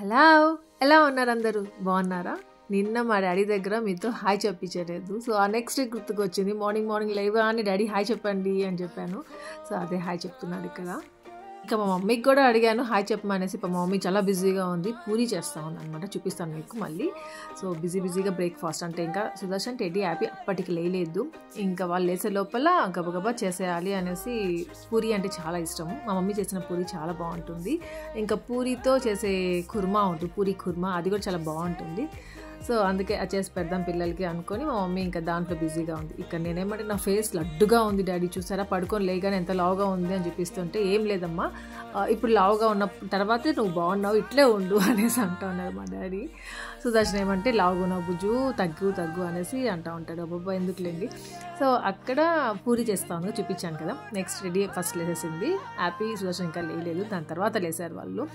Hello, ఎలా ఉన్నారు అందరూ? బాగున్నారా? నిన్న మా డాడీ దగ్గర మీతో హాయ్ చెప్పించలేదు. సో ఆ నెక్స్ట్ గుర్తుకు వచ్చింది. మార్నింగ్ లేవగానే డాడీ హాయ్ చెప్పండి అని చెప్పాను. సో అదే హాయ్ చెప్తున్నాడు ఇక్కడ. ఇంకా మా మమ్మీకి కూడా అడిగాను హాయ్ చెప్పమనేసి. మా మమ్మీ చాలా బిజీగా ఉంది, పూరి చేస్తూ ఉంది అనమాట. చూపిస్తాను మీకు మళ్ళీ. సో బిజీగా బ్రేక్ఫాస్ట్ అంటే ఇంకా సుదర్శన్ టెడ్డీ హ్యాపీ అప్పటికి లేలేదు. ఇంకా వాళ్ళు లేసే లోపల గబగబా చేసేయాలి అనేసి. పూరి అంటే చాలా ఇష్టము. మా మమ్మీ చేసిన పూరి చాలా బాగుంటుంది. ఇంకా పూరితో చేసే కుర్మా ఉంటుంది, పూరి కుర్మా, అది కూడా చాలా బాగుంటుంది. సో అందుకే అది చేసి పెడదాం పిల్లలకి అనుకొని మా మమ్మీ ఇంకా దాంట్లో బిజీగా ఉంది. ఇక్కడ నేనేమంటే నా ఫేస్ లడ్డుగా ఉంది డాడీ, చూసారా? పడుకొని లేగానే ఎంత లావుగా ఉంది అని చూపిస్తుంటే, ఏం లేదమ్మా ఇప్పుడు లావుగా ఉన్న తర్వాతే నువ్వు బాగున్నావు, ఇట్లే ఉండు అనేసి అంటూ ఉన్నారు మా డాడీ. సుదర్శన్ ఏమంటే లావుగున్నావు బుజ్జు, తగ్గు అనేసి అంటూ ఉంటాడు. అబ్బాబ్బా ఎందుకులేండి. సో అక్కడ పూరి చేస్తాను చూపించాను కదా. నెక్స్ట్ రెడీ ఫస్ట్ లేసేసింది హ్యాపీ, సుదర్శన్ ఇంకా లేలేదు, దాని తర్వాత లేసారు వాళ్ళు.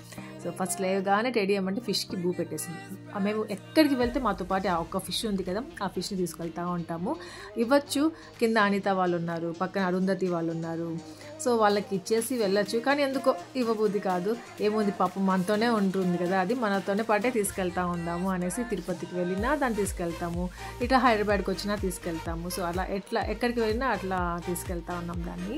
సో ఫస్ట్ లేవగానే రెడీ ఏమంటే ఫిష్కి బూ పెట్టేసింది. మేము ఎక్కడికి వెళ్తే మాతో పాటు ఆ ఒక్క ఫిష్ ఉంది కదా, ఆ ఫిష్ని తీసుకెళ్తూ ఉంటాము. ఇవ్వచ్చు, కింద అనిత వాళ్ళు ఉన్నారు, పక్కన అరుంధతి వాళ్ళు ఉన్నారు. సో వాళ్ళకి ఇచ్చేసి వెళ్ళొచ్చు, కానీ ఎందుకో ఇవ్వబుద్ధి కాదు. ఏముంది పాపం మనతోనే ఉంటుంది కదా, అది మనతోనే పాటే తీసుకెళ్తూ ఉందాము అనేసి. తిరుపతికి వెళ్ళినా దాన్ని తీసుకెళ్తాము, ఇట్లా హైదరాబాద్కి వచ్చినా తీసుకెళ్తాము. సో అలా ఎక్కడికి వెళ్ళినా అట్లా తీసుకెళ్తా ఉన్నాం దాన్ని.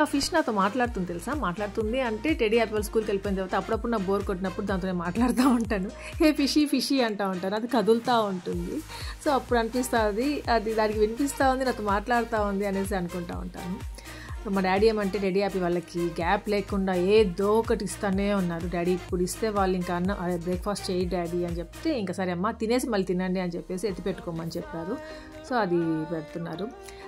ఆ ఫిష్ నాతో మాట్లాడుతుంది తెలుసా. మాట్లాడుతుంది అంటే టెడ్డీ హ్యాపీ వాళ్ళు స్కూల్కి వెళ్ళిపోయిన తర్వాత అప్పుడప్పుడు నాకు బోర్ కొట్టినప్పుడు దాంతో నేను మాట్లాడుతూ ఉంటాను. హే ఫిషీ అంటూ ఉంటాను. అది కదులుతూ ఉంటుంది. సో అప్పుడు అనిపిస్తుంది అది దానికి వినిపిస్తూ ఉంది, నాతో మాట్లాడుతూ ఉంది అనేసి అనుకుంటూ ఉంటాను. మా డాడీ ఏమంటే టెడ్డీ హ్యాపీ వాళ్ళకి గ్యాప్ లేకుండా ఏదో ఒకటి ఇస్తూనే ఉన్నారు. డాడీ ఇప్పుడు ఇస్తే వాళ్ళు ఇంకా బ్రేక్ఫాస్ట్ చేయి డాడీ అని చెప్తే, ఇంకా సరే అమ్మ తినేసి మళ్ళీ తినండి అని చెప్పేసి ఎత్తి పెట్టుకోమని చెప్పారు. సో అది పెడుతున్నారు.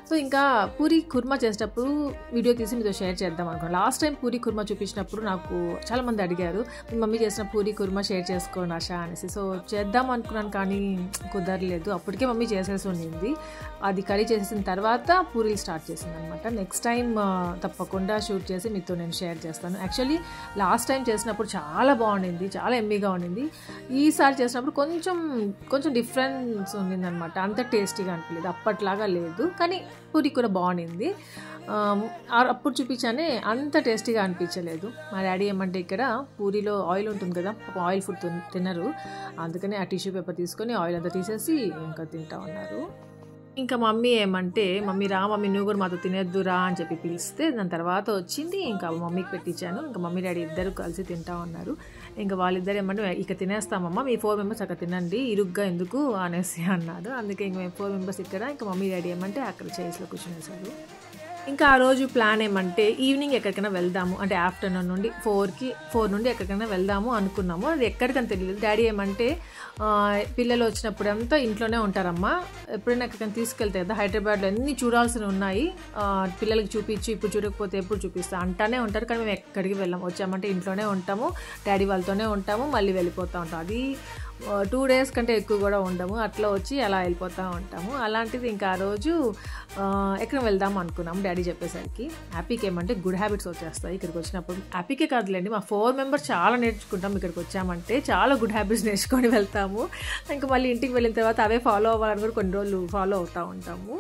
సో ఇంకా పూరి కుర్మా చేసేటప్పుడు వీడియో తీసి మీతో షేర్ చేద్దాం అనుకున్నాను. లాస్ట్ టైం పూరి కుర్మా చూపించినప్పుడు నాకు చాలామంది అడిగారు, మీ మమ్మీ చేసిన పూరి కుర్మా షేర్ చేసుకోండి ఆశ అనేసి. సో చేద్దాం అనుకున్నాను కానీ కుదరలేదు. అప్పటికే మమ్మీ చేసేసి ఉండింది. అది కర్రీ చేసేసిన తర్వాత పూరీలు స్టార్ట్ చేసింది అనమాట. నెక్స్ట్ టైం తప్పకుండా షూట్ చేసి మీతో నేను షేర్ చేస్తాను. యాక్చువల్లీ లాస్ట్ టైం చేసినప్పుడు చాలా బాగుండింది, చాలా ఎమ్మీగా ఉండింది. ఈసారి చేసినప్పుడు కొంచెం డిఫరెన్స్ ఉండింది అనమాట. అంత టేస్టీగా అనిపించలేదు, అప్పట్లాగా లేదు, కానీ పూరి కూడా బాగుండింది. అప్పుడు చూపించానే అంత టేస్టీగా అనిపించలేదు. మా డాడీ ఏమంటే ఇక్కడ పూరిలో ఆయిల్ ఉంటుంది కదా, ఆయిల్ ఫుడ్ తినరు, అందుకని ఆ టిష్యూ పేపర్ తీసుకొని ఆయిల్ అంతా తీసేసి ఇంకా తింటా ఉన్నారు. ఇంకా మమ్మీ ఏమంటే, మమ్మీ నువ్వు కూడా మాతో తినేద్దురా అని చెప్పి పిలిస్తే దాని తర్వాత వచ్చింది. ఇంకా మమ్మీకి పెట్టించాను. ఇంకా మమ్మీ డాడీ ఇద్దరు కలిసి తింటా ఉన్నారు. ఇంకా వాళ్ళిద్దరు ఏమంటే ఇక తినేస్తామమ్మా, మీ 4 మెంబర్స్ అక్కడ తినండి, ఇరుగ్గా ఎందుకు అనేసి అన్నారు. అందుకే ఇంక మేము 4 మెంబర్స్ ఇక్కడ, ఇంకా మమ్మీ డాడీ ఏమంటే అక్కడ చైర్స్లో కూర్చునేసారు. ఇంకా ఆ రోజు ప్లాన్ ఏమంటే ఈవినింగ్ ఎక్కడికైనా వెళ్దాము, అంటే ఆఫ్టర్నూన్ నుండి 4 నుండి ఎక్కడికైనా వెళ్దాము అనుకున్నాము. అది ఎక్కడికని తెలియదు. డాడీ ఏమంటే పిల్లలు వచ్చినప్పుడు అంతా ఇంట్లోనే ఉంటారమ్మా, ఎప్పుడైనా ఎక్కడికైనా తీసుకెళ్తే కదా, హైదరాబాద్లో అన్నీ చూడాల్సినవి ఉన్నాయి, పిల్లలకి చూపించి ఇప్పుడు చూడకపోతే ఎప్పుడు చూపిస్తా అంటానే ఉంటారు. కానీ మేము ఎక్కడికి వెళ్ళాము, వచ్చామంటే ఇంట్లోనే ఉంటాము, డాడీ వాళ్ళతోనే ఉంటాము, మళ్ళీ వెళ్ళిపోతూ ఉంటాం. అది 2 days కంటే ఎక్కువ కూడా ఉండము, అట్లా వచ్చి అలా వెళ్ళిపోతూ ఉంటాము. అలాంటిది ఇంకా ఆ రోజు ఎక్కడ వెళ్దాం అనుకున్నాము డాడీ చెప్పేసరికి. హ్యాపీకి ఏమంటే గుడ్ హ్యాబిట్స్ వచ్చేస్తాయి ఇక్కడికి వచ్చినప్పుడు. హ్యాపీకే కాదులేండి, మా 4 మెంబర్స్ చాలా నేర్చుకుంటాం ఇక్కడికి వచ్చామంటే, చాలా గుడ్ హ్యాబిట్స్ నేర్చుకొని వెళ్తాము. ఇంకా మళ్ళీ ఇంటికి వెళ్ళిన తర్వాత అవే ఫాలో అవ్వాలని కూడా కొన్ని రోజులు ఫాలో అవుతూ ఉంటాము.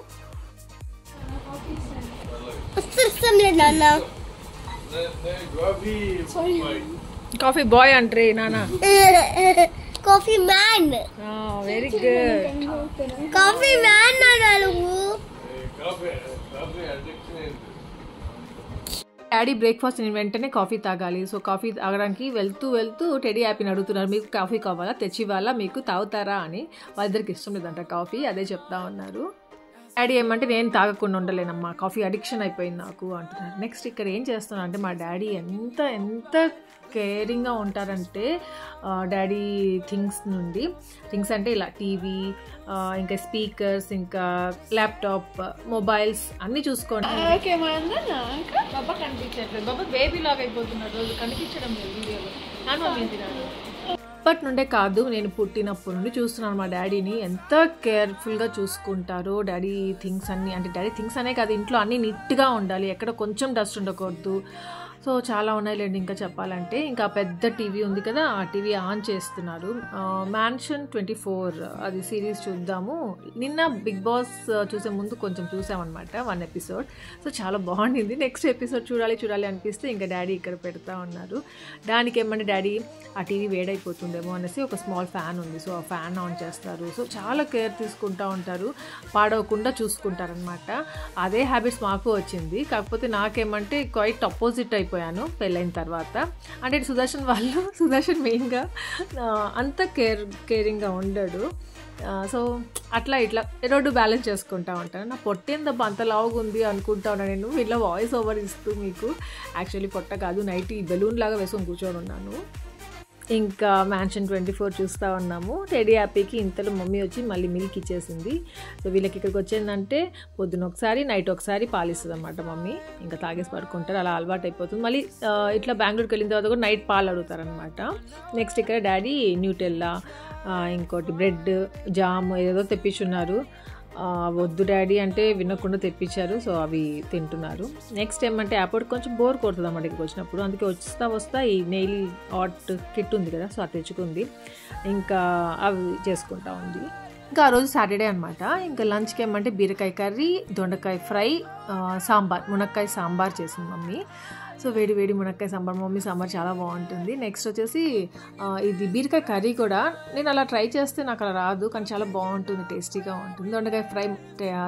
కాఫీ బాయ్ అంటే నాన్న, coffee man. Very good. Coffee man అన్నాడు. డాడీ బ్రేక్ఫాస్ట్ వెంటనే కాఫీ తాగాలి. సో కాఫీ తాగడానికి వెళ్తూ టెడ్డీ హ్యాపీని అడుగుతున్నారు, మీకు కాఫీ కావాలా, తెచ్చివ్వాలా, మీకు తాగుతారా అని. వాళ్ళిద్దరికి ఇష్టం లేదంట కాఫీ, అదే చెప్తా ఉన్నారు. డాడీ ఏమంటే నేను తాగకుండా ఉండలేనమ్మా, కాఫీ అడిక్షన్ అయిపోయింది నాకు అంటున్నారు. నెక్స్ట్ ఇక్కడ ఏం చేస్తున్నా అంటే, మా డాడీ ఎంత కేరింగ్గా ఉంటారంటే, డాడీ థింగ్స్ అంటే ఇలా టీవీ, ఇంకా స్పీకర్స్, ఇంకా ల్యాప్టాప్, మొబైల్స్ అన్నీ చూసుకోండి. బాబా కనిపించట్లేదు, బాబా బేబీ లాగా అయిపోతున్నారు, రోజు కనిపించడం లేదు వీడియోలో. అప్పటి నుండే కాదు, నేను పుట్టినప్పటి నుండి చూస్తున్నాను మా డాడీని ఎంత కేర్ఫుల్గా చూసుకుంటారో. డాడీ థింగ్స్ అన్నీ, అంటే డాడీ థింగ్స్ అనే కాదు, ఇంట్లో అన్నీ నీట్గా ఉండాలి, ఎక్కడ కొంచెం డస్ట్ ఉండకూడదు. సో చాలా ఉన్నాయిలేండి ఇంకా చెప్పాలంటే. ఇంకా పెద్ద టీవీ ఉంది కదా, ఆ టీవీ ఆన్ చేస్తున్నారు. మ్యాన్షన్ 24 అది సిరీస్ చూద్దాము. నిన్న బిగ్ బాస్ చూసే ముందు కొంచెం చూసామన్నమాట 1 ఎపిసోడ్. సో చాలా బాగుండింది. నెక్స్ట్ ఎపిసోడ్ చూడాలి అనిపిస్తే ఇంకా డాడీ ఇక్కడ పెడతా ఉన్నారు. దానికి ఏమంటే డాడీ ఆ టీవీ వేడైపోతుందేమో అనేసి ఒక స్మాల్ ఫ్యాన్ ఉంది, సో ఆ ఫ్యాన్ ఆన్ చేస్తారు. సో చాలా కేర్ తీసుకుంటూ ఉంటారు, పాడవకుండా చూసుకుంటారనమాట. అదే హ్యాబిట్స్ మాకు వచ్చింది. కాకపోతే నాకేమంటే క్వైట్ అపోజిట్ అయిపోయాను పెళ్ళైన తర్వాత. అంటే సుదర్శన్ మెయిన్గా అంత కేరింగ్గా ఉండడు. సో అట్లా ఇట్లా రోడ్డు బ్యాలెన్స్ చేసుకుంటా ఉంటాను. నా పొట్టేందబ్బ అంత లావుగా ఉంది అనుకుంటా ఉన్నాను నేను. ఇట్లా వాయిస్ ఓవర్ ఇస్తూ మీకు యాక్చువల్లీ పొట్ట కాదు, నైట్ ఈ బెలూన్ లాగా వేసుకొని కూర్చొని ఉన్నాను. ఇంకా మ్యాన్షన్ 24 చూస్తూ ఉన్నాము. టెడీ హ్యాపీకి ఇంతలో మమ్మీ వచ్చి మళ్ళీ మిల్క్ ఇచ్చేసింది. సో వీళ్ళకి ఇక్కడికి వచ్చిందంటే పొద్దున ఒకసారి నైట్ ఒకసారి పాలిస్తుంది అన్నమాట మమ్మీ. ఇంకా తాగేసి పడుకుంటారు, అలా అలవాటు అయిపోతుంది. మళ్ళీ ఇట్లా బెంగళూరుకి వెళ్ళిన తర్వాత కూడా నైట్ పాలు అడుగుతారనమాట. నెక్స్ట్ ఇక్కడ డాడీ న్యూటెల్లా, ఇంకోటి బ్రెడ్ జామ్ ఏదో తెప్పించున్నారు. వద్దు డాడీ అంటే వినకుండా తెప్పించారు, సో అవి తింటున్నారు. నెక్స్ట్ ఏమంటే అప్పుడు కొంచెం బోర్ కొడుతుంది అన్నమాట ఇక్కడికి వచ్చినప్పుడు. అందుకే వస్తా ఈ నెయిల్ ఆర్ట్ కిట్ ఉంది కదా, సో అది తెచ్చుకుంది. ఇంకా అవి చేసుకుంటా ఉంది. ఇంకా ఆ రోజు సాటర్డే అనమాట. ఇంకా లంచ్కి ఏమంటే బీరకాయ కర్రీ, దొండకాయ ఫ్రై, సాంబార్, మునక్కాయ సాంబార్ చేసింది మమ్మీ. సో వేడి మునక్కాయ సాంబార్, మమ్మీ సాంబార్ చాలా బాగుంటుంది. నెక్స్ట్ వచ్చేసి ఇది బీరకాయ కర్రీ కూడా నేను అలా ట్రై చేస్తే నాకు అలా రాదు, కానీ చాలా బాగుంటుంది, టేస్టీగా ఉంటుంది. దొండకాయ ఫ్రై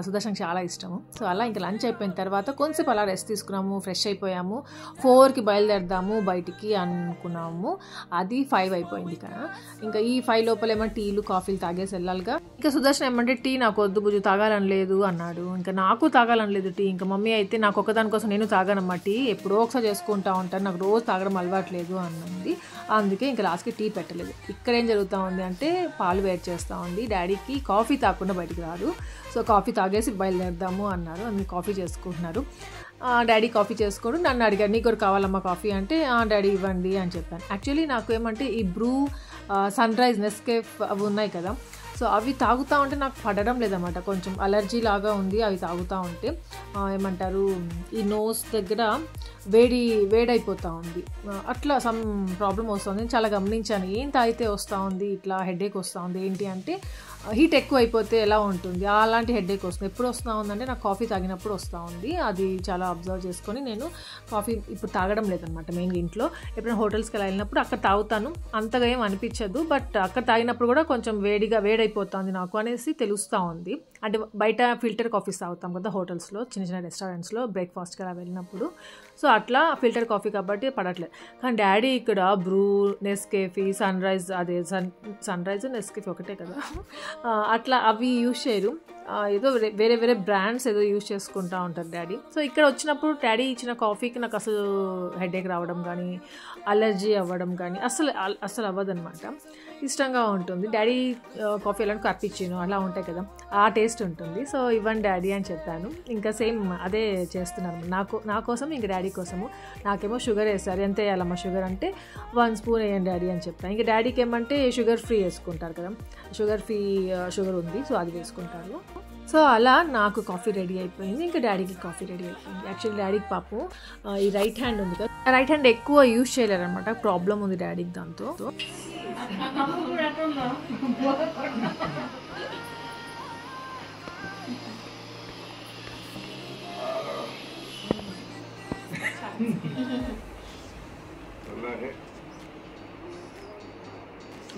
సుదర్శన్కి చాలా ఇష్టము. సో అలా ఇంకా లంచ్ అయిపోయిన తర్వాత కొంచెంసేపు అలా రెస్ట్ తీసుకున్నాము, ఫ్రెష్ అయిపోయాము. 4కి బయలుదేరదాము బయటికి అనుకున్నాము. అది 5 అయిపోయింది కదా. ఇంకా ఈ 5 లోపల ఏమో టీలు కాఫీలు తాగేసి వెళ్ళాలిగా. ఇంకా సుదర్శన్ ఏమంటే టీ నాకు వద్దు బుజ్జు, తాగాలని లేదు అన్నాడు. ఇంకా నాకు తాగాలని లేదు టీ. ఇంకా మమ్మీ అయితే నాకు ఒకదాని కోసం నేను తాగానమ్మా టీ, ఎప్పుడో ఒకసారి చేసుకుంటా ఉంటాను, నాకు రోజు తాగడం అలవాట్లేదు అన్నది. అందుకే ఇంకా లాస్ట్కి టీ పెట్టలేదు. ఇక్కడ ఏం జరుగుతూ ఉంది అంటే పాలు వేడి చేస్తూ ఉంది. డాడీకి కాఫీ తాగకుండా బయటికి రాదు, సో కాఫీ తాగేసి బయలుదేరదాము అన్నారు. అందుకు కాఫీ చేసుకుంటున్నారు. డాడీ కాఫీ చేసుకోడు. నన్ను అడిగారు నీకు కూడా కావాలమ్మా కాఫీ అంటే డాడీ ఇవ్వండి అని చెప్పాను. యాక్చువల్లీ నాకు ఏమంటే ఈ బ్రూ, సన్ రైజ్, నెస్కేఫ్ అవి ఉన్నాయి కదా, సో అవి తాగుతూ ఉంటే నాకు పడడం లేదన్నమాట, కొంచెం అలర్జీ లాగా ఉంది. అవి తాగుతూ ఉంటే ఏమంటారు ఈ నోస్ దగ్గర వేడైపోతూ ఉంది, అట్లా సమ్ ప్రాబ్లం వస్తుంది. చాలా గమనించాను, ఏం తాగితే వస్తూ ఉంది ఇట్లా హెడేక్ వస్తూ ఉంది, ఏంటి అంటే హీట్ ఎక్కువ అయిపోతే ఎలా ఉంటుంది అలాంటి హెడేక్ వస్తుంది. ఎప్పుడు వస్తూ ఉందంటే నాకు కాఫీ తాగినప్పుడు వస్తూ ఉంది. అది చాలా అబ్జర్వ్ చేసుకొని నేను కాఫీ ఇప్పుడు తాగడం లేదనమాట. మెయిన్గా ఇంట్లో ఎప్పుడైనా హోటల్స్కి వెళ్ళినప్పుడు అక్కడ తాగుతాను, అంతగా ఏం అనిపించదు. బట్ అక్కడ తాగినప్పుడు కూడా కొంచెం వేడైపోతుంది నాకు అనేసి తెలుస్తూ ఉంది. అంటే బయట ఫిల్టర్ కాఫీస్ తాగుతాం కదా హోటల్స్లో, చిన్న రెస్టారెంట్స్లో బ్రేక్ఫాస్ట్కి అలా వెళ్ళినప్పుడు, సో అట్లా ఫిల్టర్ కాఫీ కాబట్టి పడట్లేదు. కానీ డాడీ ఇక్కడ Bru, Nescafe, sunrise Nescafe ఒకటే కదా, అట్లా అవి యూజ్ చేయరు. ఏదో వేరే బ్రాండ్స్ ఏదో యూజ్ చేసుకుంటూ ఉంటారు డాడీ. సో ఇక్కడ వచ్చినప్పుడు డాడీ ఇచ్చిన కాఫీకి నాకు అసలు హెడేక్ రావడం కానీ అలర్జీ అవ్వడం కానీ అసలు అవ్వదన్నమాట. ఇష్టంగా ఉంటుంది. డాడీ కాఫీ ఎలాంటి కప్పిచ్చాను అలా ఉంటాయి కదా, ఆ టేస్ట్ ఉంటుంది. సో ఇవ్వండి డాడీ అని చెప్పాను. ఇంకా సేమ్ అదే చేస్తున్నాను నా కోసం, ఇంకా డాడీ కోసము. నాకేమో షుగర్ వేస్తారు. ఎంత వేయాలమ్మా షుగర్ అంటే 1 స్పూన్ వేయండి డాడీ అని చెప్తాను. ఇంకా డాడీకి ఏమంటే షుగర్ ఫ్రీ వేసుకుంటారు కదా, షుగర్ ఉంది, సో అది వేసుకుంటారు. సో అలా నాకు కాఫీ రెడీ అయిపోయింది. ఇంకా డాడీకి కాఫీ రెడీ అయిపోయింది. యాక్చువల్లీ డాడీకి పాపం ఈ రైట్ హ్యాండ్ ఉంది కదా, రైట్ హ్యాండ్ ఎక్కువ యూజ్ చేయలేరు అనమాట, ప్రాబ్లం ఉంది డాడీకి దాంతో.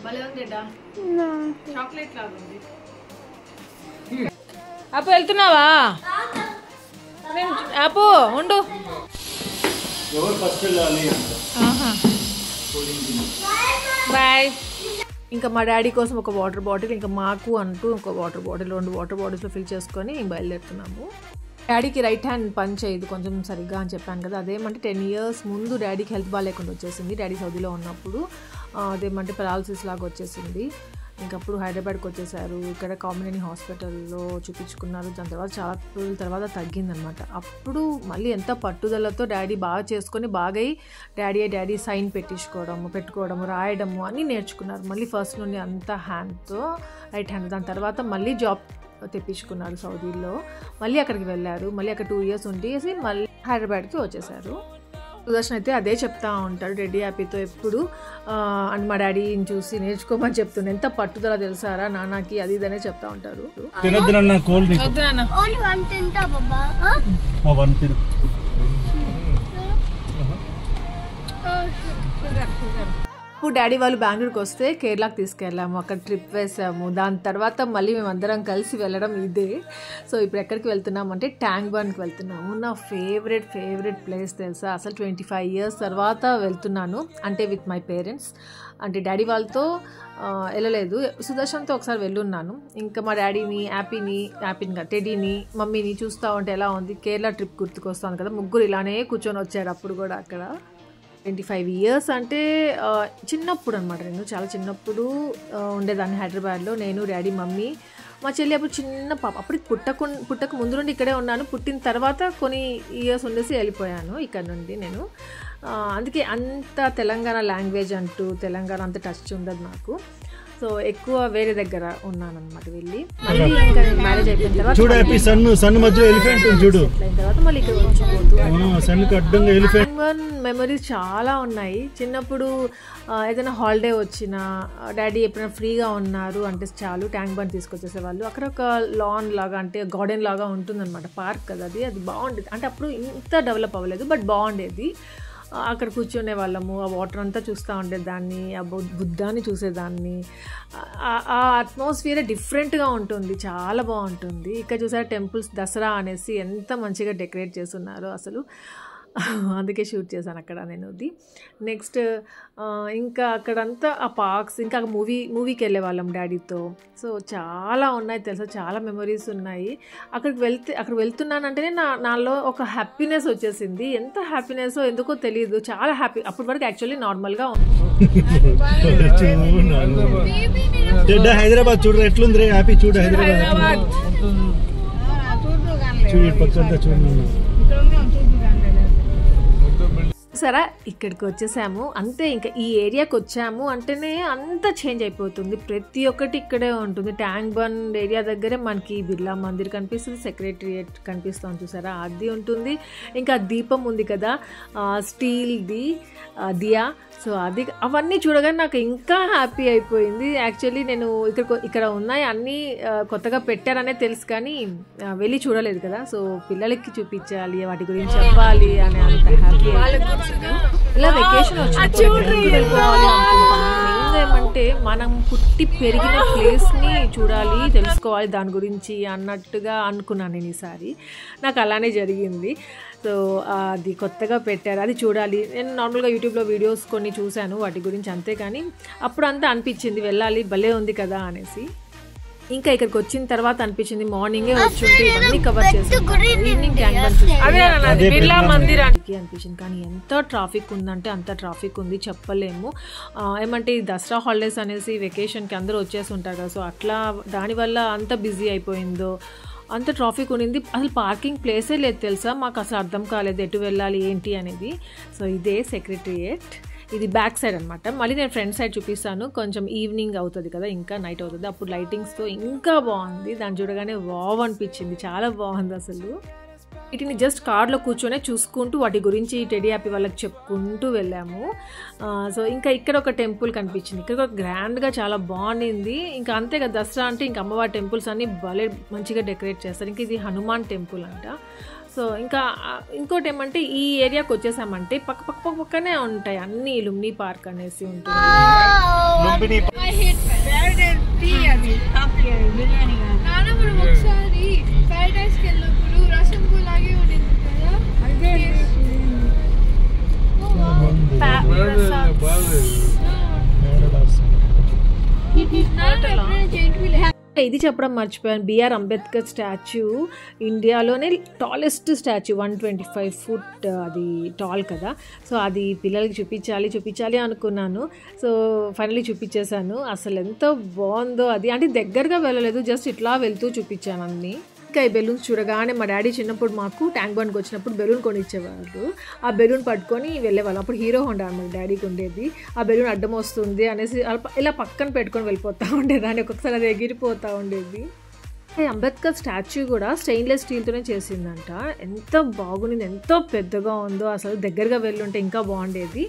భలే ఉంది చాక్లెట్ లాగా ఉంది. అప్పు వెళ్తున్నావా? అప్పు ఉండు. బాయ్. ఇంకా మా డాడీ కోసం ఒక వాటర్ బాటిల్, ఇంకా మాకు అంటూ ఒక వాటర్ బాటిల్, 2 వాటర్ బాటిల్స్లో ఫిల్ చేసుకొని బయలుదేరుతున్నాము. డాడీకి రైట్ హ్యాండ్ పని చేయదు కొంచెం సరిగ్గా అని చెప్పాను కదా, అదేమంటే 10 years ముందు డాడీకి హెల్త్ బాగాలేకుండా వచ్చేసింది. డాడీ సౌదీలో ఉన్నప్పుడు అదేమంటే పెరాలసిస్ లాగా వచ్చేసింది. ఇంకప్పుడు హైదరాబాద్కి వచ్చేసారు. ఇక్కడ కామినేని హాస్పిటల్లో చూపించుకున్నారు. దాని తర్వాత చాలా రోజుల తర్వాత తగ్గిందనమాట. అప్పుడు మళ్ళీ ఎంత పట్టుదలతో డాడీ బాగా చేసుకొని బాగా డాడీ సైన్ పెట్టుకోవడము, రాయడము అన్నీ నేర్చుకున్నారు. మళ్ళీ ఫస్ట్ నుండి అంతా హ్యాండ్తో, రైట్ హ్యాండ్. దాని తర్వాత మళ్ళీ జాబ్ తెప్పించుకున్నారు సౌదీలో. మళ్ళీ అక్కడికి వెళ్ళారు. మళ్ళీ అక్కడ 2 years ఉండేసి మళ్ళీ హైదరాబాద్కి వచ్చేసారు. సుదర్శన్ అయితే అదే చెప్తా ఉంటాడు రెడీ హ్యాపీతో ఎప్పుడు. అండ్ మా డాడీని చూసి నేర్చుకోమని చెప్తుండే. ఎంత పట్టుదల తెలుసారా నాన్నకి, అది ఇదనే చెప్తా ఉంటారు. ఇప్పుడు డాడీ వాళ్ళు బెంగళూరుకి వస్తే కేరళకి తీసుకెళ్ళాము, అక్కడ ట్రిప్ వేసాము. దాని తర్వాత మళ్ళీ మేము అందరం కలిసి వెళ్ళడం ఇదే. సో ఇప్పుడు ఎక్కడికి వెళ్తున్నామంటే ట్యాంక్ బండ్కి వెళ్తున్నాము. నా ఫేవరెట్ ప్లేస్ తెలుసా, అసలు 25 years తర్వాత వెళ్తున్నాను, అంటే విత్ మై పేరెంట్స్. అంటే డాడీ వాళ్ళతో వెళ్ళలేదు, సుదర్శన్తో ఒకసారి వెళ్ళున్నాను. ఇంకా మా డాడీని హ్యాపీని టెడీని మమ్మీని చూస్తూ ఉంటే ఎలా ఉంది, కేరళ ట్రిప్ గుర్తుకొస్తాను కదా. ముగ్గురు ఇలానే కూర్చొని వచ్చారు అప్పుడు కూడా అక్కడ. 25 years అంటే చిన్నప్పుడు అనమాట. నేను చాలా చిన్నప్పుడు ఉండేదాన్ని హైదరాబాద్లో, నేను డాడీ మమ్మీ మా చెల్లి. అప్పుడు చిన్న పాప, అప్పుడు పుట్టక ముందు నుండి ఇక్కడే ఉన్నాను. పుట్టిన తర్వాత కొన్ని ఇయర్స్ ఉండేసి వెళ్ళిపోయాను ఇక్కడ నుండి నేను. అందుకే అంత తెలంగాణ లాంగ్వేజ్ అంటూ తెలంగాణ అంత టచ్ ఉండదు నాకు. సో ఎక్కువ వేరే దగ్గర ఉన్నాను అనమాట వెళ్ళి. మళ్ళీ ఇంకా మ్యారేజ్ అయిపోయిన తర్వాత మళ్ళీ ఇక్కడ వచ్చిపోతూ మెమరీస్ చాలా ఉన్నాయి. చిన్నప్పుడు ఏదైనా హాలిడే వచ్చినా డాడీ ఎప్పుడైనా ఫ్రీగా ఉన్నారు అంటే చాలు ట్యాంక్ బండ్ తీసుకొచ్చేసేవాళ్ళు. అక్కడ ఒక లాన్ లాగా అంటే గార్డెన్ లాగా ఉంటుందన్నమాట, పార్క్ కదా అది బాగుండేది. అంటే అప్పుడు ఇంత డెవలప్ అవ్వలేదు బట్ బాగుండేది. అక్కడ కూర్చునే వాళ్ళము, ఆ వాటర్ అంతా చూస్తూ ఉండేదాన్ని, ఆ బుద్ధాన్ని చూసేదాన్ని. ఆ అట్మాస్ఫియర్ డిఫరెంట్గా ఉంటుంది, చాలా బాగుంటుంది. ఇక్కడ చూసారా టెంపుల్స్ దసరా అనేసి ఎంత మంచిగా డెకరేట్ చేస్తున్నారు అసలు. అందుకే షూట్ చేశాను అక్కడ నేను అది. నెక్స్ట్ ఇంకా అక్కడంతా ఆ పార్క్స్, ఇంకా మూవీకి వెళ్ళే వాళ్ళం డాడీతో. సో చాలా ఉన్నాయి తెలుసా, చాలా మెమరీస్ ఉన్నాయి. అక్కడికి వెళ్తున్నానంటేనే నాలో ఒక హ్యాపీనెస్ వచ్చేసింది. ఎంత హ్యాపీనెస్ ఎందుకో తెలియదు, చాలా హ్యాపీ. అప్పటి వరకు యాక్చువల్లీ నార్మల్గా ఉంది. హైదరాబాద్ చూడు ఎట్లుంది రే హ్యాపీ, చూడు హైదరాబాద్ చూడు. సరే ఇక్కడికి వచ్చేసాము అంతే. ఇంకా ఈ ఏరియాకి వచ్చాము అంటేనే అంతా చేంజ్ అయిపోతుంది, ప్రతి ఒక్కటి ఇక్కడే ఉంటుంది. ట్యాంక్ బండ్ ఏరియా దగ్గరే మనకి బిర్లా మందిర్ కనిపిస్తుంది, సెక్రటరియేట్ కనిపిస్తాం చూసారా అది ఉంటుంది. ఇంకా దీపం ఉంది కదా స్టీల్ది దియా, సో అది అవన్నీ చూడగానే నాకు ఇంకా హ్యాపీ అయిపోయింది. యాక్చువల్లీ నేను ఇక్కడ ఉన్నాయి అన్నీ కొత్తగా పెట్టారనే తెలుసు కానీ వెళ్ళి చూడలేదు కదా. సో పిల్లలకి చూపించాలి, వాటి గురించి చెప్పాలి అని అంత హ్యాపీ. ఇలా వెకేషన్ వచ్చినప్పుడు ఏమంటే మనం పుట్టి పెరిగిన ప్లేస్ని చూడాలి, తెలుసుకోవాలి దాని గురించి అన్నట్టుగా అనుకున్నాను నేను ఈసారి. నాకు అలానే జరిగింది. సో అది కొత్తగా పెట్టారు, అది చూడాలి. నేను నార్మల్గా యూట్యూబ్లో వీడియోస్ కొన్ని చూశాను వాటి గురించి అంతే, కానీ అప్పుడు అంతా అనిపించింది వెళ్ళాలి, భలే ఉంది కదా అనేసి. ఇంకా ఇక్కడికి వచ్చిన తర్వాత అనిపించింది మార్నింగే వచ్చుంటే ఇవన్నీ కవర్ చేసాను, ఈవినింగ్ బిర్లా మందిర్ అనిపించింది. కానీ ఎంత ట్రాఫిక్ ఉందంటే అంత ట్రాఫిక్ ఉంది, చెప్పలేము. ఏమంటే ఈ దసరా హాలిడేస్ అనేసి వెకేషన్కి అందరూ వచ్చేసి ఉంటారు కదా, సో అట్లా దానివల్ల అంత బిజీ అయిపోయిందో, అంత ట్రాఫిక్ ఉండింది. అసలు పార్కింగ్ ప్లేసే లేదు తెలుసా, మాకు అసలు అర్థం కాలేదు ఎటు వెళ్ళాలి ఏంటి అనేది. సో ఇదే సెక్రటరియేట్, ఇది బ్యాక్ సైడ్ అనమాట. మళ్ళీ నేను ఫ్రంట్ సైడ్ చూపిస్తాను. కొంచెం ఈవినింగ్ అవుతుంది కదా, ఇంకా నైట్ అవుతుంది, అప్పుడు లైటింగ్స్తో ఇంకా బాగుంది. దాన్ని చూడగానే వావ్ అనిపించింది, చాలా బాగుంది అసలు. వీటిని జస్ట్ కార్లో కూర్చొనే చూసుకుంటూ వాటి గురించి టెడీ హ్యాపీ వాళ్ళకి చెప్పుకుంటూ వెళ్ళాము. సో ఇంకా ఇక్కడ ఒక టెంపుల్ కనిపించింది, ఇక్కడ ఒక గ్రాండ్గా చాలా బాగుండింది. ఇంకా అంతే కదా దసరా అంటే ఇంకా అమ్మవారి టెంపుల్స్ అన్నీ భలే మంచిగా డెకరేట్ చేస్తారు. ఇంకా ఇది హనుమాన్ టెంపుల్ అంట. సో ఇంకా ఇంకోటి ఏమంటే ఈ ఏరియాకి వచ్చేసామంటే పక్కనే ఉంటాయి అన్ని, లుంబిని పార్క్ అనేసి ఉంటుంది. ఇది చెప్పడం మర్చిపోయాను, బిఆర్ అంబేద్కర్ స్టాచ్యూ ఇండియాలోనే టాలెస్ట్ స్టాచ్యూ, 125 feet అది టాల్ కదా. సో అది పిల్లలకి చూపించాలి అనుకున్నాను. సో ఫైనలీ చూపించేశాను. అసలు ఎంత బాగుందో అది, అంటే దగ్గరగా వెళ్ళలేదు, జస్ట్ ఇట్లా వెళ్తూ చూపించాను అన్నీ. ఇంకా ఈ బెలూన్స్ చూడగానే మా డాడీ చిన్నప్పుడు మాకు ట్యాంక్ బండ్కి వచ్చినప్పుడు బెలూన్ కొనిచ్చేవాళ్ళు. ఆ బెలూన్ పట్టుకొని వెళ్ళేవాళ్ళం. అప్పుడు హీరో హోండా అనమాట డాడీకి ఉండేది. ఆ బెలూన్ అడ్డం వస్తుంది అనేసి ఇలా పక్కన పెట్టుకొని వెళ్ళిపోతూ ఉండేదాన్ని. ఒక్కొక్కసారి అది ఎగిరిపోతూ ఉండేది. అంబేద్కర్ స్టాచ్యూ కూడా స్టెయిన్లెస్ స్టీల్తోనే చేసిందంట. ఎంత బాగుంది, ఎంతో పెద్దగా ఉందో, అసలు దగ్గరగా వెళ్ళుంటే ఇంకా బాగుండేది.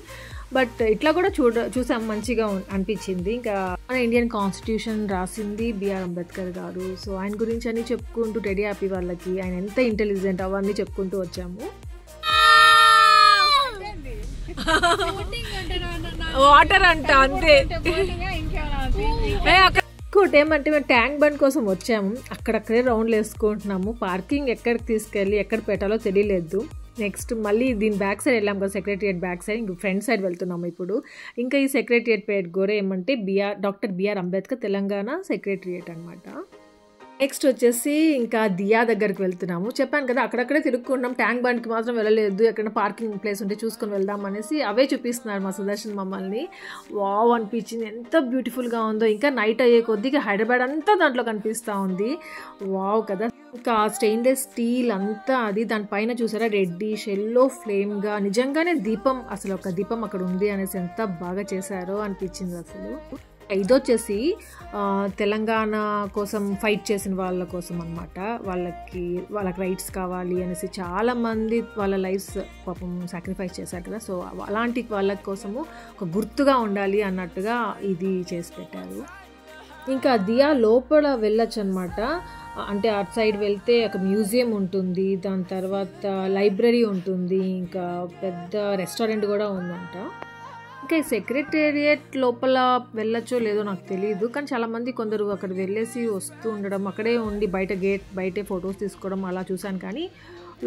బట్ ఇట్లా కూడా చూసాం, మంచిగా అనిపించింది. ఇంకా మన ఇండియన్ కాన్స్టిట్యూషన్ రాసింది బిఆర్ అంబేద్కర్ గారు. సో ఆయన గురించి అన్ని చెప్పుకుంటూ టెడీ హ్యాపీ వాళ్ళకి ఆయన ఎంత ఇంటెలిజెంట్ అవన్నీ చెప్పుకుంటూ వచ్చాము. వాటర్ అంట అంతే. ఇంకోటి ఏమంటే మేము ట్యాంక్ బండ్ కోసం వచ్చాము, అక్కడక్కడే రౌండ్లు వేసుకుంటున్నాము. పార్కింగ్ ఎక్కడికి తీసుకెళ్ళి ఎక్కడ పెట్టాలో తెలియలేదు. నెక్స్ట్ మళ్ళీ దీని బ్యాక్ సైడ్ వెళ్ళాం కదా, సెక్రటరియట్ బ్యాక్ సైడ్, ఇంక ఫ్రంట్ సైడ్ వెళ్తున్నాము ఇప్పుడు. ఇంకా ఈ సెక్రటరియట్ పేరు కూడా ఏమంటే doctor B R Ambedkar Telangana secretariat అనమాట. నెక్స్ట్ వచ్చేసి ఇంకా దియా దగ్గరికి వెళ్తున్నాము. చెప్పాను కదా అక్కడక్కడే తిరుగుకున్నాం, ట్యాంక్ బండ్కి మాత్రం వెళ్ళలేదు. ఎక్కడైనా పార్కింగ్ ప్లేస్ ఉంటే చూసుకొని వెళ్దాం అనేసి అవే చూపిస్తున్నారు మా సుదర్శన్ మమ్మల్ని. వావ్ అనిపించింది, ఎంత బ్యూటిఫుల్గా ఉందో. ఇంకా నైట్ అయ్యే కొద్దిగా హైదరాబాద్ అంతా దాంట్లో కనిపిస్తూ ఉంది. వావ్ కదా. ఇంకా స్టెయిన్లెస్ స్టీల్ అంతా అది, దానిపైన చూసారా రెడ్డిష్ ఎల్లో ఫ్లేమ్గా, నిజంగానే దీపం, అసలు ఒక దీపం అక్కడ ఉంది అనేసి ఎంత బాగా చేశారో అనిపించింది అసలు. ఇది వచ్చేసి తెలంగాణ కోసం ఫైట్ చేసిన వాళ్ళ కోసం అనమాట. వాళ్ళకి రైట్స్ కావాలి అనేసి చాలామంది వాళ్ళ లైఫ్స్ పాపం సాక్రిఫైస్ చేశారు కదా. సో అలాంటి వాళ్ళ కోసము ఒక గుర్తుగా ఉండాలి అన్నట్టుగా ఇది చేసి పెట్టారు. ఇంకా దియా లోపల వెళ్ళొచ్చు అనమాట. అంటే అటు సైడ్ వెళ్తే ఒక మ్యూజియం ఉంటుంది, దాని తర్వాత లైబ్రరీ ఉంటుంది, ఇంకా పెద్ద రెస్టారెంట్ కూడా ఉందంట. ఇంకా ఈ సెక్రటేరియట్ లోపల వెళ్ళొచ్చో లేదో నాకు తెలియదు, కానీ చాలామంది కొందరు అక్కడ వెళ్ళేసి వస్తూ ఉండడం, అక్కడే ఉండి గేట్ బయటే ఫొటోస్ తీసుకోవడం అలా చూశాను. కానీ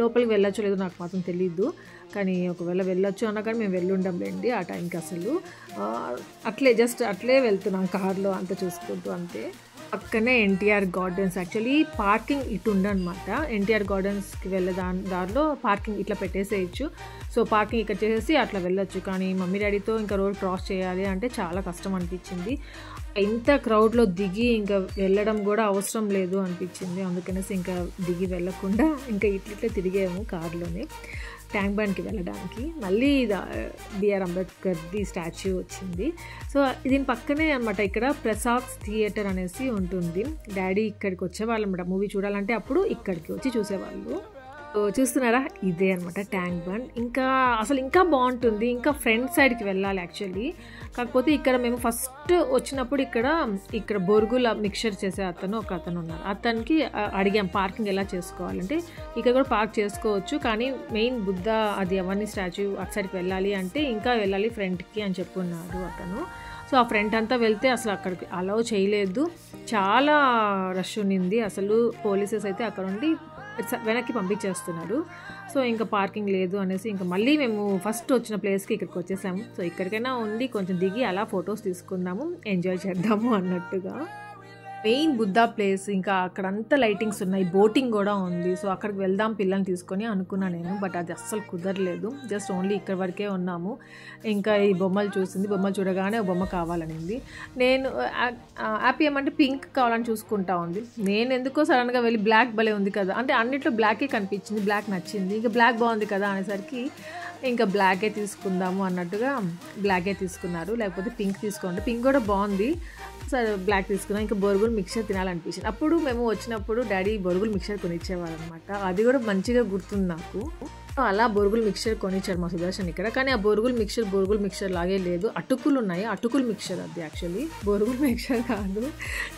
లోపలికి వెళ్ళొచ్చో లేదో నాకు మాత్రం తెలీదు. కానీ ఒకవేళ వెళ్ళొచ్చు అన్నా కానీ మేము వెళ్ళుండంలేండి ఆ టైంకి. అసలు అట్లే వెళ్తున్నాం కార్లో అంతా చూసుకుంటూ అంతే. పక్కనే ఎన్టీఆర్ గార్డెన్స్. యాక్చువల్లీ పార్కింగ్ ఇటు ఉండనమాట. ఎన్టీఆర్ గార్డెన్స్కి వెళ్ళే దారిలో పార్కింగ్ ఇట్లా పెట్టేసేయచ్చు. సో పార్కింగ్ ఇక్కడ చేసేసి అట్లా వెళ్ళొచ్చు. కానీ మమ్మీ డాడీతో ఇంకా రోడ్ క్రాస్ చేయాలి అంటే చాలా కష్టం అనిపించింది. ఇంత క్రౌడ్లో దిగి ఇంకా వెళ్ళడం కూడా అవసరం లేదు అనిపించింది. అందుకనేసి ఇంకా దిగి వెళ్ళకుండా ఇంకా ఇట్లా తిరిగాము కార్లోనే ట్యాంక్ బండ్కి వెళ్ళడానికి. మళ్ళీ బిఆర్ అంబేద్కర్ది స్టాచ్యూ వచ్చింది. సో దీని పక్కనే అనమాట ఇక్కడ ప్రసాద్ థియేటర్ అనేసి ఉంటుంది. డాడీ ఇక్కడికి వచ్చేవాళ్ళు అనమాట, మూవీ చూడాలంటే అప్పుడు ఇక్కడికి వచ్చి చూసేవాళ్ళు. చూస్తున్నారా, ఇదే అనమాట ట్యాంక్ బండ్. ఇంకా బాగుంటుంది. ఇంకా ఫ్రంట్ సైడ్కి వెళ్ళాలి యాక్చువల్లీ. కాకపోతే ఇక్కడ మేము ఫస్ట్ వచ్చినప్పుడు ఇక్కడ బొరుగుల మిక్చర్ చేసే ఒక అతను ఉన్నారు. అతనికి అడిగాం పార్కింగ్ ఎలా చేసుకోవాలంటే, ఇక్కడ కూడా పార్క్ చేసుకోవచ్చు కానీ మెయిన్ బుద్ధ అది అవన్నీ స్టాచ్యూ అటు సైడ్కి వెళ్ళాలి అంటే ఇంకా వెళ్ళాలి ఫ్రంట్కి అని చెప్పున్నారు అతను. సో ఆ ఫ్రంట్ అంతా వెళ్తే అసలు అక్కడికి అలౌ చేయలేదు, చాలా రష్ ఉన్నింది. అసలు పోలీసెస్ అయితే అక్కడ ఉండి వెనక్కి పంపించేస్తున్నారు. సో ఇంకా పార్కింగ్ లేదు అనేసి ఇంకా మళ్ళీ మేము ఫస్ట్ వచ్చిన ప్లేస్కి ఇక్కడికి వచ్చేసాము. సో ఇక్కడికైనా ఉండి కొంచెం దిగి అలా ఫొటోస్ తీసుకుందాము, ఎంజాయ్ చేద్దాము అన్నట్టుగా. మెయిన్ బుద్ధా ప్లేస్, ఇంకా అక్కడంతా లైటింగ్స్ ఉన్నాయి, బోటింగ్ కూడా ఉంది. సో అక్కడికి వెళ్దాం పిల్లల్ని తీసుకొని అనుకున్నాను నేను, బట్ అది అస్సలు కుదరలేదు. జస్ట్ ఓన్లీ ఇక్కడ వరకే ఉన్నాము. ఇంకా ఈ బొమ్మలు చూడగానే బొమ్మ కావాలనింది. నేను హ్యాపీ ఏమంటే పింక్ కావాలని చూసుకుంటా ఉంది. నేను ఎందుకో సడన్గా వెళ్ళి బ్లాక్ భలే ఉంది కదా అంటే అన్నిట్లో బ్లాకే కనిపించింది, బ్లాక్ నచ్చింది. ఇంకా బ్లాక్ బాగుంది కదా అనేసరికి ఇంకా బ్లాకే తీసుకుందాము అన్నట్టుగా బ్లాకే తీసుకున్నారు. లేకపోతే పింక్ తీసుకోండి, పింక్ కూడా బాగుంది. సరే బ్లాక్ తీసుకున్నాం. ఇంకా బొరుగులు మిక్చర్ తినాలనిపించింది. అప్పుడు మేము వచ్చినప్పుడు డాడీ బొరుగులు మిక్చర్ కొనిచ్చేవారు అనమాట. అది కూడా మంచిగా గుర్తుంది నాకు. అలా బొరుగులు మిక్చర్ కొనిచ్చాడు మా సుదర్శన్ ఇక్కడ. కానీ ఆ బొరుగులు మిక్చర్ లాగే లేదు, అటుకులు ఉన్నాయి, అటుకులు మిక్చర్ అది యాక్చువల్లీ, బొరుగులు మిక్చర్ కాదు.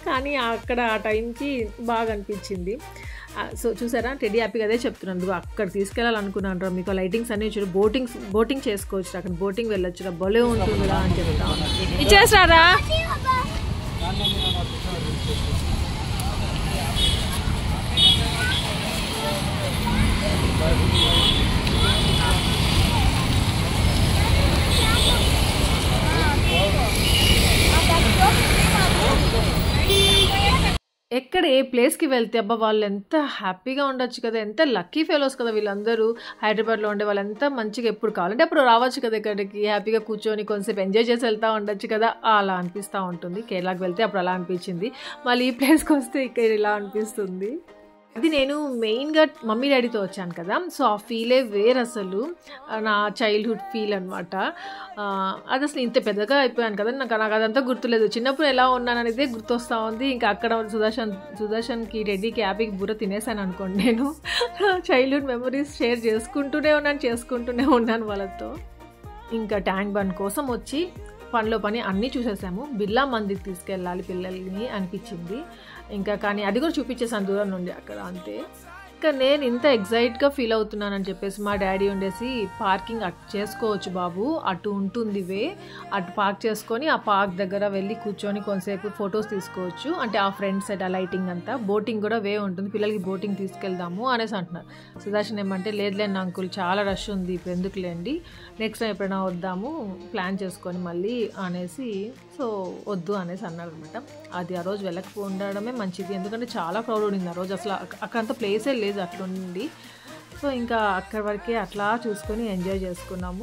కానీ అక్కడ ఆ టైంకి బాగా అనిపించింది. సో చూసారా, టెడీ హ్యాపీగా అదే చెప్తున్నాను, అక్కడ తీసుకెళ్ళాలనుకున్నాను. మీకు లైటింగ్స్ అన్నీ చూడు, బోటింగ్ చేసుకోవచ్చు, అక్కడ బోటింగ్ వెళ్ళొచ్చు, భలే ఉంటుందా అని చెప్తా. ఇచ్చేసారా ఎక్కడ ఏ ప్లేస్కి వెళ్తే అబ్బా వాళ్ళు ఎంత హ్యాపీగా ఉండొచ్చు కదా, ఎంత లక్కీ ఫెలోస్ కదా వీళ్ళందరూ. హైదరాబాద్లో ఉండే వాళ్ళు ఎంత మంచిగా ఎప్పుడు కావాలంటే అప్పుడు రావచ్చు కదా ఇక్కడికి, హ్యాపీగా కూర్చొని కొంచెంసేపు ఎంజాయ్ చేసి వెళ్తూ ఉండొచ్చు కదా, అలా అనిపిస్తూ ఉంటుంది. కేరళకి వెళ్తే అప్పుడు అలా అనిపించింది, మళ్ళీ ఈ ప్లేస్కి వస్తే ఇక్కడ ఇలా అనిపిస్తుంది. అది నేను మెయిన్గా మమ్మీ డాడీతో వచ్చాను కదా, సో ఆ ఫీలే వేరు అసలు, నా చైల్డ్హుడ్ ఫీల్ అనమాట. అది అసలు ఇంత పెద్దగా అయిపోయాను కదా, నాకు అదంతా గుర్తులేదు. చిన్నప్పుడు ఎలా ఉన్నాను అనేది గుర్తొస్తూ ఉంది. ఇంకా అక్కడ సుదర్శన్కి రెడ్డికి హ్యాపీకి బుర్ర తినేసాను అనుకోండి. నేను చైల్డ్హుడ్ మెమరీస్ షేర్ చేసుకుంటూనే ఉన్నాను వాళ్ళతో. ఇంకా ట్యాంక్ బండ్ కోసం వచ్చి పనిలో పని అన్నీ చూసేసాము. బిర్లా మందికి తీసుకెళ్ళాలి పిల్లల్ని అనిపించింది. ఇంకా కానీ అది కూడా చూపించేసాను దూరం నుండి అక్కడ, అంతే. ఇంకా నేను ఇంత ఎగ్జైట్గా ఫీల్ అవుతున్నానని చెప్పేసి మా డాడీ ఉండేసి పార్కింగ్ అటు చేసుకోవచ్చు బాబు, అటు ఉంటుంది వే, అటు పార్క్ చేసుకొని ఆ పార్క్ దగ్గర వెళ్ళి కూర్చొని కొంతసేపు ఫొటోస్ తీసుకోవచ్చు, అంటే ఆ ఫ్రంట్ సైడ్ ఆ లైటింగ్ అంతా, బోటింగ్ కూడా వే ఉంటుంది, పిల్లలకి బోటింగ్ తీసుకెళ్దాము అనేసి అంటున్నారు. సుదర్శన్ ఏమంటే లేదులేండి అంకుల్ చాలా రష్ ఉంది, ఇప్పుడు ఎందుకులేండి, నెక్స్ట్ టైం ఎప్పుడైనా వద్దాము ప్లాన్ చేసుకొని మళ్ళీ అనేసి, సో వద్దు అనేసి అన్నారు అనమాట. అది ఆ రోజు వెళ్ళకపోవడమే మంచిది, ఎందుకంటే చాలా క్రౌడ్ ఉండింది ఆ రోజు, అసలు అక్కడంత ప్లేసే లేదు అట్లుండి. సో ఇంకా అక్కడి వరకే అట్లా చూసుకొని ఎంజాయ్ చేసుకున్నాము.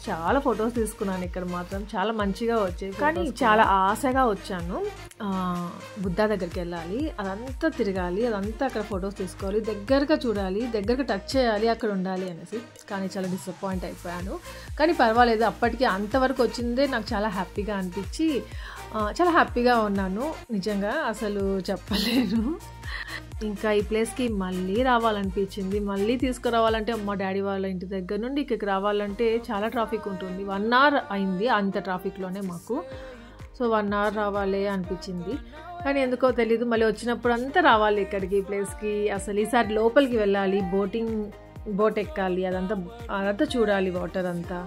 చాలా ఫొటోస్ తీసుకున్నాను ఇక్కడ మాత్రం, చాలా మంచిగా వచ్చాయి. కానీ చాలా ఆశగా వచ్చాను, బుద్ధ దగ్గరికి వెళ్ళాలి, అదంతా తిరగాలి, అదంతా అక్కడ ఫొటోస్ తీసుకోవాలి, దగ్గరగా చూడాలి, దగ్గరగా టచ్ చేయాలి, అక్కడ ఉండాలి అనేసి. కానీ చాలా డిసప్పాయింట్ అయిపోయాను. కానీ పర్వాలేదు, అప్పటికి అంతవరకు వచ్చిందే నాకు చాలా హ్యాపీగా అనిపించి చాలా హ్యాపీగా ఉన్నాను నిజంగా, అసలు చెప్పలేను. ఇంకా ఈ ప్లేస్కి మళ్ళీ రావాలనిపించింది. మళ్ళీ తీసుకురావాలంటే మా డాడీ వాళ్ళ ఇంటి దగ్గర నుండి ఇక్కడికి రావాలంటే చాలా ట్రాఫిక్ ఉంటుంది. 1 hour అయింది అంత ట్రాఫిక్లోనే మాకు. సో 1 hour రావాలి అనిపించింది. కానీ ఎందుకో తెలీదు, మళ్ళీ వచ్చినప్పుడు అంతా రావాలి ఇక్కడికి ప్లేస్కి. అసలు ఈసారి లోపలికి వెళ్ళాలి, బోట్ ఎక్కాలి, అదంతా చూడాలి, వాటర్ అంతా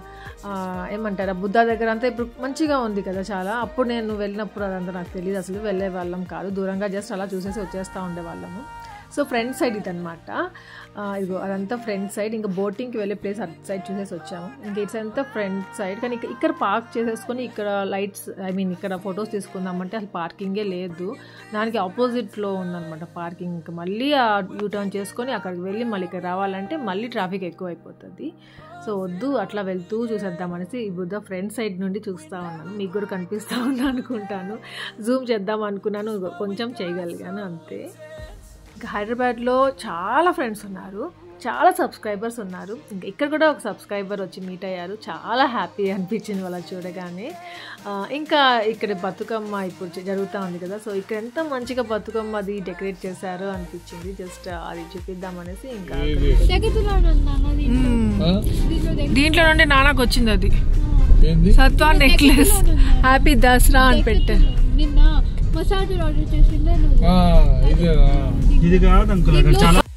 ఏమంటారా బుద్ధ దగ్గర అంతా ఇప్పుడు మంచిగా ఉంది కదా చాలా. అప్పుడు నేను వెళ్ళినప్పుడు అదంతా నాకు తెలియదు, అసలు వెళ్ళే వాళ్ళం కాదు, దూరంగా జస్ట్ అలా చూసేసి వచ్చేస్తూ ఉండేవాళ్ళము. సో ఫ్రంట్ సైడ్ ఇదనమాట, ఇదిగో అదంతా ఫ్రంట్ సైడ్. ఇంకా బోటింగ్కి వెళ్ళే ప్లేస్ అటు సైడ్ చూసేసి వచ్చాము. ఇంకా ఇట్స్ అంతా ఫ్రంట్ సైడ్. కానీ ఇక్కడ పార్క్ చేసేసుకొని ఇక్కడ లైట్స్ ఇక్కడ ఫొటోస్ తీసుకుందామంటే అసలు పార్కింగే లేదు, దానికి ఆపోజిట్లో ఉందన్నమాట పార్కింగ్. ఇంకా మళ్ళీ ఆ యూటర్న్ చేసుకొని అక్కడికి వెళ్ళి మళ్ళీ ఇక్కడ రావాలంటే మళ్ళీ ట్రాఫిక్ ఎక్కువ అయిపోతుంది. సో వద్దు, అట్లా వెళ్తూ చూసేద్దామనేసి ఈ బుద్ధ ఫ్రంట్ సైడ్ నుండి చూస్తూ ఉన్నాను. మీకు కూడా కనిపిస్తూ ఉంది అనుకుంటాను, జూమ్ చేద్దాం అనుకున్నాను, కొంచెం చేయగలిగాను అంతే. హైదరాబాద్లో చాలా ఫ్రెండ్స్ ఉన్నారు, చాలా సబ్స్క్రైబర్స్ ఉన్నారు. ఇంకా ఇక్కడ కూడా ఒక సబ్స్క్రైబర్ వచ్చి మీట్ అయ్యారు, చాలా హ్యాపీ అనిపించింది వాళ్ళ చూడగానే. ఇంకా ఇక్కడ బతుకమ్మ ఇప్పుడు జరుగుతూ ఉంది కదా, సో ఇక్కడ ఎంత మంచిగా బతుకమ్మ అది డెకరేట్ చేశారో అనిపించింది. జస్ట్ అది చూపిద్దామనేసి ఇంకా దీంట్లో నుండి నాన్నకు వచ్చింది అది సత్వా నెక్లెస్, హ్యాపీ దసరా అని పెట్టారు.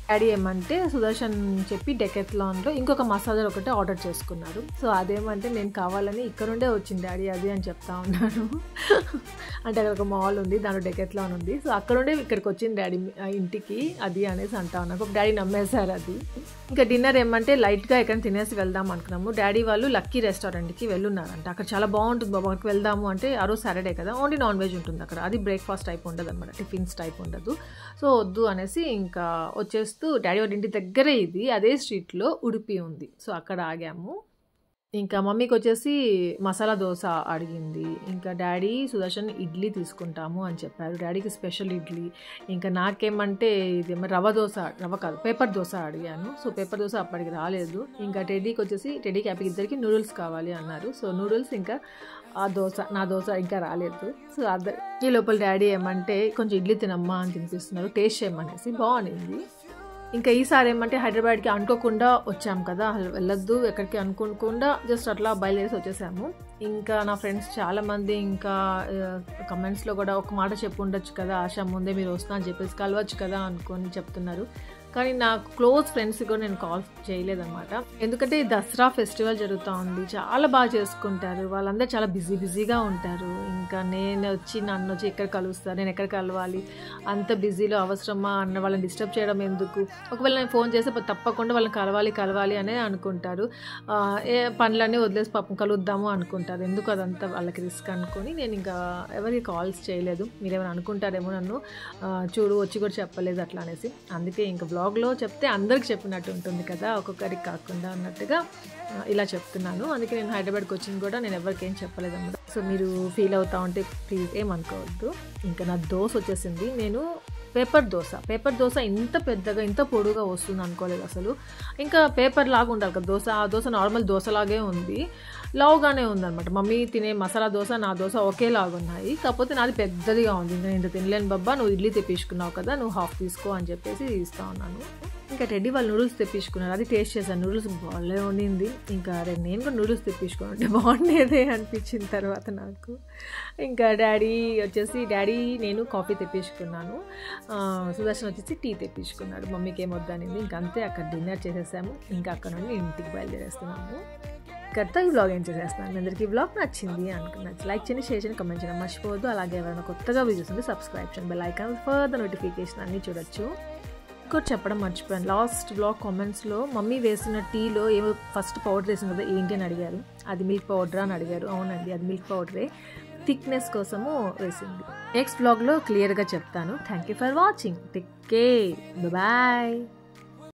డాడీ ఏమంటే సుదర్శన్ చెప్పి డెకెత్లాన్లో ఇంకొక మసాజర్ ఒకటి ఆర్డర్ చేసుకున్నారు. సో అదేమంటే నేను కావాలని ఇక్కడ నుండే వచ్చింది డాడీ అది అని చెప్తా ఉన్నాను. అంటే అక్కడ ఒక మాల్ ఉంది, దాంట్లో డెకెత్లాన్ ఉంది, సో అక్కడ నుండే ఇక్కడికి వచ్చింది డాడీ ఇంటికి అది అనేసి అంటా ఉన్నాను. డాడీ నమ్మేశారు అది. ఇంకా డిన్నర్ ఏమంటే లైట్గా ఎక్కడ తినేసి వెళ్దాం అనుకున్నాము. డాడీ వాళ్ళు లక్కీ రెస్టారెంట్కి వెళ్ళున్నారంట, అక్కడ చాలా బాగుంటుంది బాబు, అక్కడికి వెళ్దాము అంటే ఆ రోజు సాటర్డే కదా, ఓన్లీ నాన్ వెజ్ ఉంటుంది అక్కడ, అది బ్రేక్ఫాస్ట్ టైప్ ఉండదు అనమాట, టిఫిన్స్ టైప్ ఉండదు. సో వద్దు అనేసి ఇంకా వచ్చేస్తూ డాడీ వాళ్ళ ఇంటి దగ్గరే ఇది అదే స్ట్రీట్లో ఉడిపి ఉంది, సో అక్కడ ఆగాము. ఇంకా మమ్మీకి వచ్చేసి మసాలా దోశ అడిగింది. ఇంకా డాడీ సుదర్శన్ ఇడ్లీ తీసుకుంటాము అని చెప్పారు, డాడీకి స్పెషల్ ఇడ్లీ. ఇంకా నాకేమంటే ఇది రవ కాదు పేపర్ దోశ అడిగాను. సో పేపర్ దోశ అప్పటికి రాలేదు. ఇంకా టెడ్డీకి హ్యాపీకి ఇద్దరికి నూడిల్స్ కావాలి అన్నారు. సో నూడిల్స్ ఇంకా ఆ నా దోశ ఇంకా రాలేదు. సో ఈ లోపల డాడీ ఏమంటే కొంచెం ఇడ్లీ తినమ్మా అని తినిపిస్తున్నారు, టేస్ట్ చేయమనేసి. బాగుంది. ఇంకా ఈసారి ఏమంటే హైదరాబాద్కి అనుకోకుండా వచ్చాము కదా, వెళ్ళొద్దు ఎక్కడికి అనుకోకుండా జస్ట్ అట్లా బయలుదేరి వచ్చేసాము. ఇంకా నా ఫ్రెండ్స్ చాలామంది ఇంకా కమెంట్స్లో కూడా ఒక మాట చెప్పు ఉండొచ్చు కదా ఆశ, ముందే మీరు వస్తున్నా అని చెప్పేసి కలవచ్చు కదా అనుకొని చెప్తున్నారు. కానీ నాకు క్లోజ్ ఫ్రెండ్స్కి కూడా నేను కాల్ చేయలేదన్నమాట, ఎందుకంటే దసరా ఫెస్టివల్ జరుగుతూ ఉంది, చాలా బాగా చేసుకుంటారు, వాళ్ళందరూ చాలా బిజీగా ఉంటారు. ఇంకా నన్ను వచ్చి ఎక్కడ కలుస్తారు, నేను ఎక్కడ కలవాలి, అంత బిజీలో అవసరమా అన్న వాళ్ళని డిస్టర్బ్ చేయడం ఎందుకు, ఒకవేళ నేను ఫోన్ చేస్తే తప్పకుండా వాళ్ళని కలవాలి అనే అనుకుంటారు, ఏ పనులన్నీ వదిలేసి పాపం కలుద్దాము అనుకుంటారు, ఎందుకు అదంతా వాళ్ళకి రిస్క్ అనుకొని నేను ఇంకా ఎవరికి కాల్స్ చేయలేదు. మీరేమైనా అనుకుంటారేమో నన్ను చూడు వచ్చి కూడా చెప్పలేదు అట్లా అనేసి. అందుకే ఇంకా బ్లాగ్లో చెప్తే అందరికి చెప్పినట్టు ఉంటుంది కదా, ఒక్కొక్కరికి కాకుండా అన్నట్టుగా ఇలా చెప్తున్నాను. అందుకే నేను హైదరాబాద్కి వచ్చింది కూడా నేను ఎవరికి ఏం చెప్పలేదు అన్నమాట. సో మీరు ఫీల్ అవుతా ఉంటే ప్లీజ్ ఏమనుకోవద్దు. ఇంకా నా దోశ వచ్చేసింది. నేను పేపర్ దోశ ఇంత పెద్దగా ఇంత పొడుగా వస్తుంది అనుకోలేదు అసలు. ఇంకా పేపర్ లాగా ఉండాలి కదా దోశ, ఆ దోశ నార్మల్ దోశలాగే ఉంది, లావుగానే ఉందన్నమాట. మమ్మీ తినే మసాలా దోశ నా దోశ ఒకేలాగా ఉన్నాయి, కాకపోతే నాది పెద్దదిగా ఉంది. ఇంకా నేను తినలేను బాబా, నువ్వు ఇడ్లీ తెప్పించుకున్నావు కదా, నువ్వు హాఫ్ తీసుకో అని చెప్పేసి ఇస్తా ఉన్నాను. ఇంకా టెడ్డీ వాళ్ళు నూడిల్స్ తెప్పించుకున్నారు, అది టేస్ట్ చేశాను. నూడిల్స్ బాగాలే ఉండింది. ఇంకా నేను కూడా నూడిల్స్ తెప్పించుకుని బాగుండేదే అనిపించిన తర్వాత నాకు. ఇంకా డాడీ నేను కాఫీ తెప్పించుకున్నాను, సుదర్శన్ వచ్చేసి టీ తెప్పించుకున్నాడు. మమ్మీకి ఏం వద్దనింది. ఇంకా అంతే, అక్కడ డిన్నర్ చేసేసాము. ఇంకా అక్కడ నుండి ఇంటికి బయలుదేరేస్తున్నాము. ఇక్కడితో ఈ వ్లాగ్ ఏం చేసేస్తున్నాను. మీ అందరికీ ఈ వ్లాగ్ నచ్చింది అనుకున్నాను, లైక్ చేయండి, షేర్ చేయండి, కమెంట్ చేయండి మర్చిపోవద్దు. అలాగే ఎవరైనా కొత్తగా వీడియోస్ ఉంటే సబ్స్క్రైబ్ చేయండి, బెల్ ఐకాన్ ఫర్దర్ నోటిఫికేషన్ అన్నీ చూడొచ్చు. ఇంకోటి చెప్పడం మర్చిపోయాను, లాస్ట్ వ్లాగ్ కామెంట్స్లో మమ్మీ వేసిన టీలో ఏమో ఫస్ట్ పౌడర్ వేసింది కదా ఏంటి అని అడిగారు. అది మిల్క్ పౌడరా అని అడిగారు. అవునండి, అది మిల్క్ పౌడరే, థిక్నెస్ కోసము వేసింది. నెక్స్ట్ వ్లాగ్లో క్లియర్గా చెప్తాను. Thank you for watching, take care, bye.